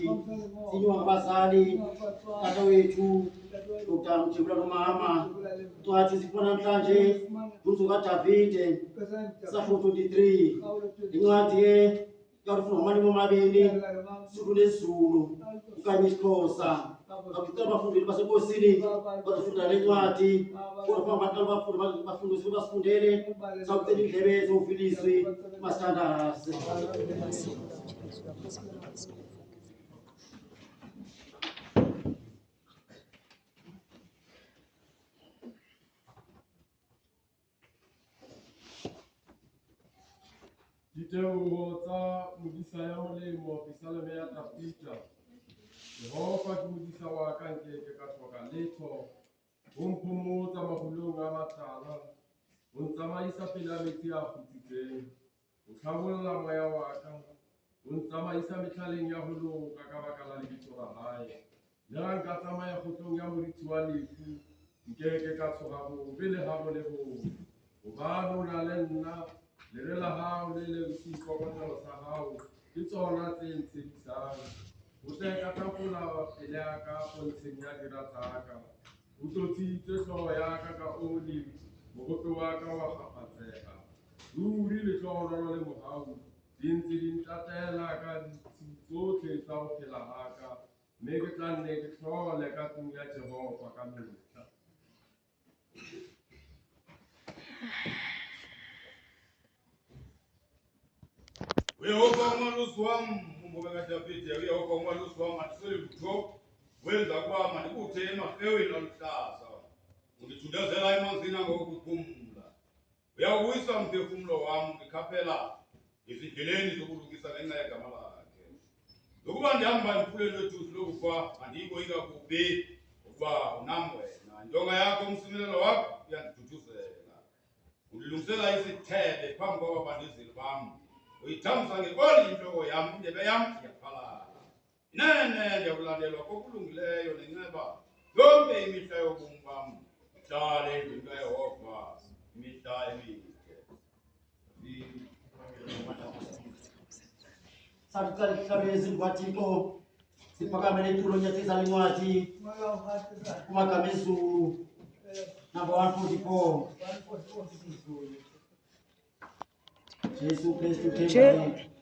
ukuthi sinywa ngabazali tata wethu Dr. Mjibulani Mama twathi sifuna namhlanje umzuzu kaDavide Psalm 23 incwadi yakufunda amalimi amabili suku lesiZulu okanye isiXhosa. Akucela abafundeli basenkosini bazofunda le ncwadi kodwa abantu abafundisi basifundele sawucela indlebe zoviliswi masithandaze. Ditebogo tsa modisa ya molemo Psalm ya Dafita. Jehova ke modisa wa ka nkeke ka hloka letho. O mphomotsa mahulong a matala, o ntsamaisa pela metsi a kgutsitseng, o tlhabolla moya wa ka, o ntsamaisa mehlaleng ya ho loka ka baka la lebitso la hae. Le ha nka tsamaya kgohlong ya moritsi wa lefu, nkeke ka tshoha bobe le ha bo le bobe. Hobane o na le nna, lere la hao le le seikokotlelo sa hao ke tsona tse ntshedisang. O tle ka tafola pele ya ka pontsheng ya dirataka, o tlotsitse hlooho ya ka ka oli, mogope wa ka wa kgaphatseha. Ruri le tlhohonolo le mohau di ntse di ntatela ka ditshi tsohle tsa ho phela ha ka, mme ke tla nne ke hlole ka tlung ya Jehova ka mehla. Uyehova umalusi wami, umbobe kaDavide, uyehova umalusi wami, andisweli lutho, wenza ukuba mandikuthe emahewini aluhlaza, undithundezela emanzini angokuphumla. Uyawubuyisa umphefumlo wami, undikhaphela ezindleleni zokulungisa ngenxa yegama lakhe. Nokuba ndihamba emfuleni wethusi lokufa, andiyikoyika kubi, ukuba unam wena. Intonga yakho, umsimelelo wakho uyandithuthuzela. Undilungisela isithebe phambi kwababandezeli bam. Uyithamsa ngekoli intloko yam, indebe yam iyaphalala. Inene ndiyakulandelwa kokulungileyo nenceba yonke imihla yobomi bam. Ndihlale endlini kaYehova imihla emide. Sawucela ihlabezi kwaThixo siphakamele itulo nyathisa le ncwadi kumagama ezulu number 144. Jesu Kristu themba lethu.